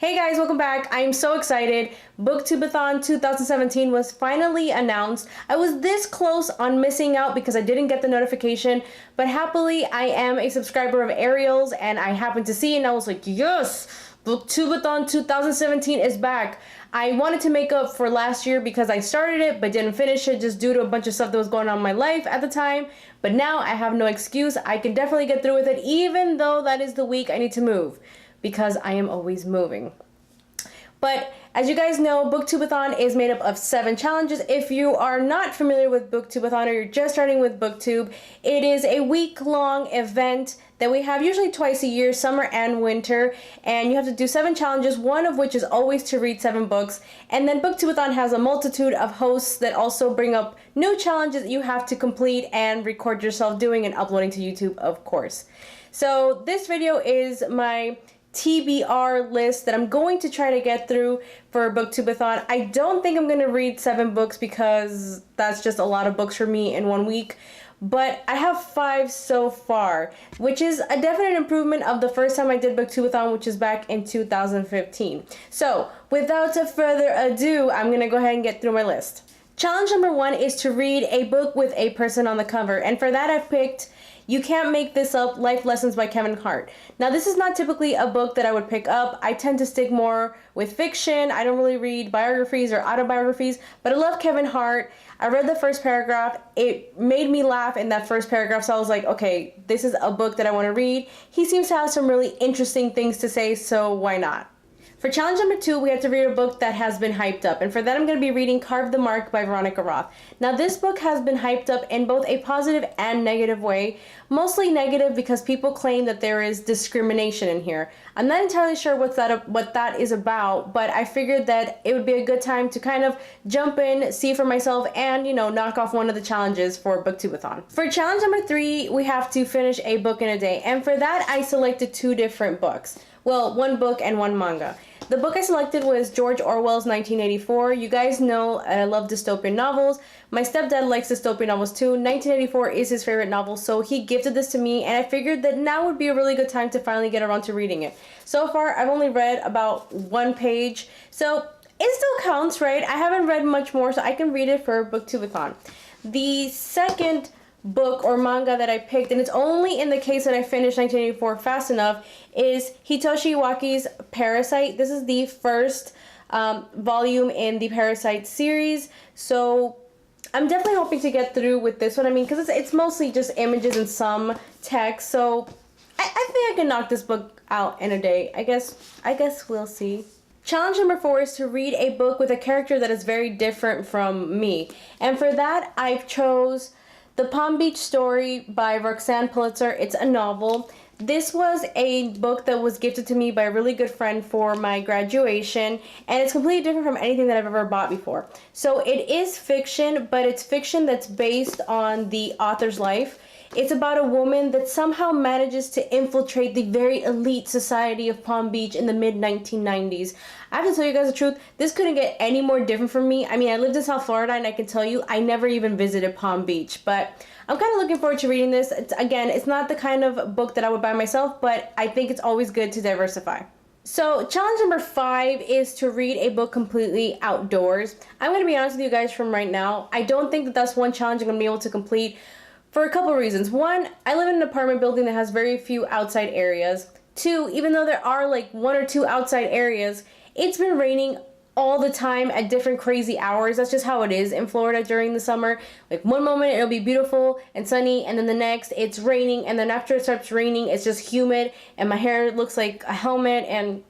Hey guys, welcome back. I am so excited. Booktube-A-Thon 2017 was finally announced. I was this close on missing out because I didn't get the notification, but happily I am a subscriber of Ariel's and I happened to see it and I was like, yes, Booktube-A-Thon 2017 is back. I wanted to make up for last year because I started it but didn't finish it just due to a bunch of stuff that was going on in my life at the time. But now I have no excuse. I can definitely get through with it even though that is the week I need to move, because I am always moving. But as you guys know, Booktube-A-Thon is made up of 7 challenges. If you are not familiar with Booktube-A-Thon or you're just starting with Booktube, it is a week-long event that we have usually twice a year, summer and winter, and you have to do 7 challenges, one of which is always to read 7 books. And then Booktube-A-Thon has a multitude of hosts that also bring up new challenges that you have to complete and record yourself doing and uploading to YouTube, of course. So this video is my TBR list that I'm going to try to get through for Booktube-A-Thon. I don't think I'm going to read 7 books because that's just a lot of books for me in one week, but I have 5 so far, which is a definite improvement of the first time I did Booktube-A-Thon, which is back in 2015. So without further ado, I'm going to go ahead and get through my list. Challenge number 1 is to read a book with a person on the cover, and for that I've picked You Can't Make This Up, Life Lessons by Kevin Hart. Now this is not typically a book that I would pick up. I tend to stick more with fiction. I don't really read biographies or autobiographies, but I love Kevin Hart. I read the first paragraph. It made me laugh in that first paragraph, so I was like, okay, this is a book that I want to read. He seems to have some really interesting things to say, so why not? For challenge number 2, we have to read a book that has been hyped up, and for that I'm going to be reading Carve the Mark by Veronica Roth. Now this book has been hyped up in both a positive and negative way, mostly negative because people claim that there is discrimination in here. I'm not entirely sure what that is about, but I figured that it would be a good time to kind of jump in, see for myself, and knock off one of the challenges for Booktube-A-Thon. For challenge number 3, we have to finish a book in a day, and for that I selected 2 different books. Well, 1 book and 1 manga. The book I selected was George Orwell's 1984. You guys know I love dystopian novels. My stepdad likes dystopian novels too. 1984 is his favorite novel, so he gifted this to me, and I figured that now would be a really good time to finally get around to reading it. So far, I've only read about 1 page, so it still counts, right? I haven't read much more, so I can read it for Booktube-A-Thon. The second book or manga that I picked, and it's only in the case that I finished 1984 fast enough, is Hitoshi Iwaki's Parasite. This is the first volume in the Parasite series, so I'm definitely hoping to get through with this one. I mean, because it's mostly just images and some text, so I think I can knock this book out in a day. I guess we'll see. Challenge number 4 is to read a book with a character that is very different from me, and for that I've chose The Palm Beach Story by Roxanne Pulitzer. It's a novel. This was a book that was gifted to me by a really good friend for my graduation, and it's completely different from anything that I've ever bought before. So it is fiction, but it's fiction that's based on the author's life. It's about a woman that somehow manages to infiltrate the very elite society of Palm Beach in the mid-1990s. I have to tell you guys the truth, this couldn't get any more different from me. I mean, I lived in South Florida and I can tell you I never even visited Palm Beach, but I'm kind of looking forward to reading this. Again, it's not the kind of book that I would buy myself, but I think it's always good to diversify. So challenge number 5 is to read a book completely outdoors. I'm going to be honest with you guys from right now. I don't think that that's one challenge I'm going to be able to complete for a couple of reasons. 1, I live in an apartment building that has very few outside areas. 2, even though there are like 1 or 2 outside areas, it's been raining all the time at different crazy hours. That's just how it is in Florida during the summer. Like one moment it'll be beautiful and sunny, and then the next it's raining, and then after it starts raining it's just humid and my hair looks like a helmet, and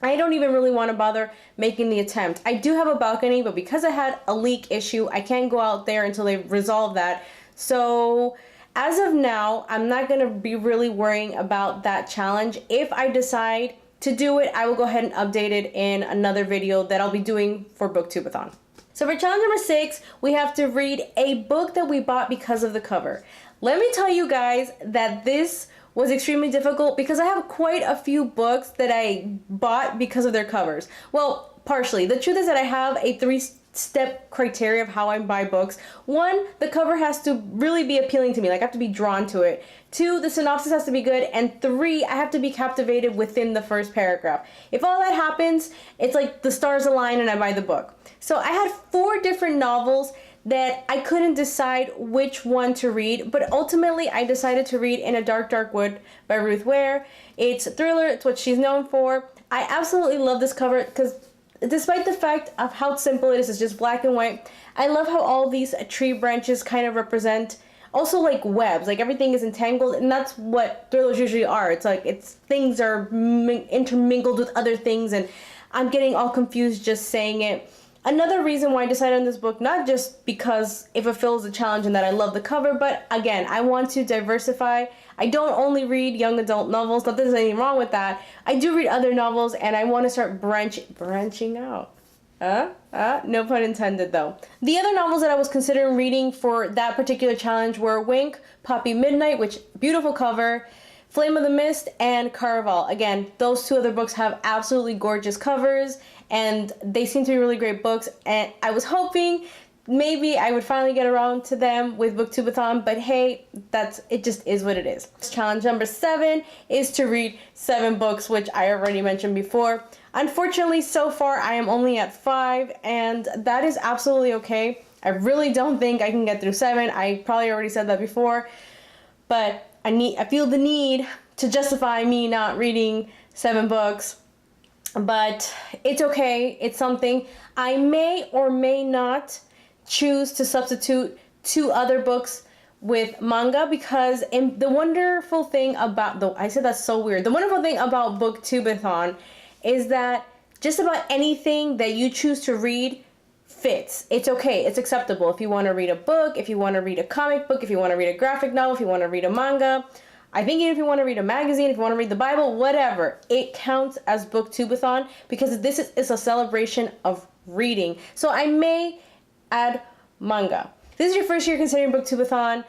I don't even really want to bother making the attempt. I do have a balcony, but because I had a leak issue, I can't go out there until they resolve that. So as of now, I'm not going to be really worrying about that challenge. If I decide to do it, I will go ahead and update it in another video that I'll be doing for Booktube-A-Thon. So for challenge number 6, we have to read a book that we bought because of the cover. Let me tell you guys that this was extremely difficult because I have quite a few books that I bought because of their covers. Well, partially. The truth is that I have a 3 step criteria of how I buy books. One, the cover has to really be appealing to me, like I have to be drawn to it. Two, the synopsis has to be good. And three, I have to be captivated within the first paragraph. If all that happens, it's like the stars align and I buy the book. So I had 4 different novels that I couldn't decide which one to read, but ultimately I decided to read In a Dark, Dark Wood by Ruth Ware. It's a thriller, it's what she's known for. I absolutely love this cover because despite the fact of how simple it is, it's just black and white. I love how all these tree branches kind of represent also like webs, like everything is entangled, and that's what thrillers usually are. It's like things are intermingled with other things, and I'm getting all confused just saying it. Another reason why I decided on this book, not just because it fulfills the challenge and that I love the cover, but again, I want to diversify. I don't only read young adult novels, not that there's anything wrong with that. I do read other novels, and I want to start branching out. No pun intended though. The other novels that I was considering reading for that particular challenge were Wink, Poppy Midnight, which beautiful cover, Flame of the Mist, and Caraval. Again, those 2 other books have absolutely gorgeous covers, and they seem to be really great books, and I was hoping maybe I would finally get around to them with Booktube-A-Thon, but hey, it just is what it is. Challenge number 7 is to read 7 books, which I already mentioned before. Unfortunately, so far I am only at 5, and that is absolutely okay. I really don't think I can get through 7. I probably already said that before, but I feel the need to justify me not reading 7 books. But it's okay. It's something. I may or may not choose to substitute 2 other books with manga, because the wonderful thing about I said that's so weird. The wonderful thing about Booktube-A-Thon is that just about anything that you choose to read fits. It's okay. It's acceptable. If you want to read a book, if you want to read a comic book, if you want to read a graphic novel, if you want to read a manga, I think even if you want to read a magazine, if you want to read the Bible, whatever, it counts as Booktube-A-Thon because this is a celebration of reading. So I may add manga. If this is your first year considering Booktube-A-Thon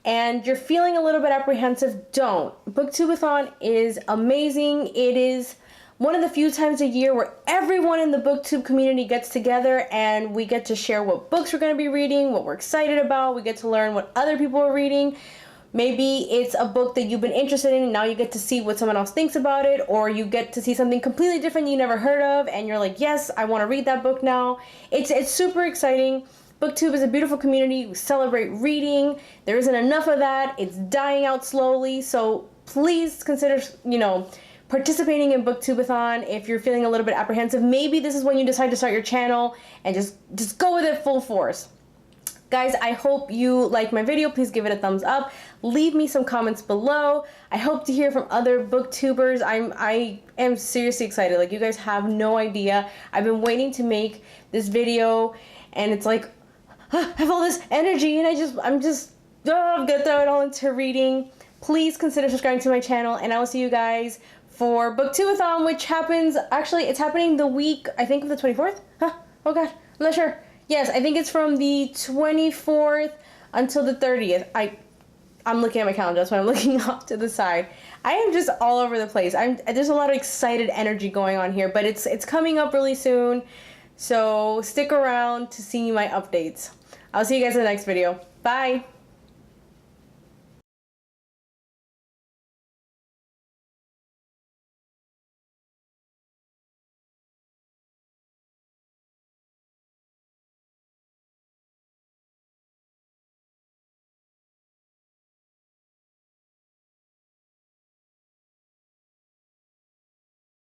and you're feeling a little bit apprehensive, don't. Booktube-A-Thon is amazing. It is one of the few times a year where everyone in the booktube community gets together and we get to share what books we're going to be reading, what we're excited about. We get to learn what other people are reading. Maybe it's a book that you've been interested in and now you get to see what someone else thinks about it, or you get to see something completely different you never heard of and you're like, yes, I want to read that book now. It's super exciting. Booktube is a beautiful community. We celebrate reading. There isn't enough of that. It's dying out slowly. So please consider, participating in Booktube-A-Thon if you're feeling a little bit apprehensive. Maybe this is when you decide to start your channel and just go with it full force. Guys, I hope you like my video. Please give it a thumbs up. Leave me some comments below. I hope to hear from other booktubers. I am seriously excited. Like, you guys have no idea. I've been waiting to make this video and it's like, I have all this energy and I'm gonna throw it all into reading. Please consider subscribing to my channel, and I will see you guys for Booktube-A-Thon, which happens, actually, it's happening the week, I think, of the 24th? Oh gosh, I'm not sure. Yes, I think it's from the 24th until the 30th. I'm looking at my calendar, that's why I'm looking off to the side. I am just all over the place. There's a lot of excited energy going on here, but it's coming up really soon, so stick around to see my updates. I'll see you guys in the next video. Bye!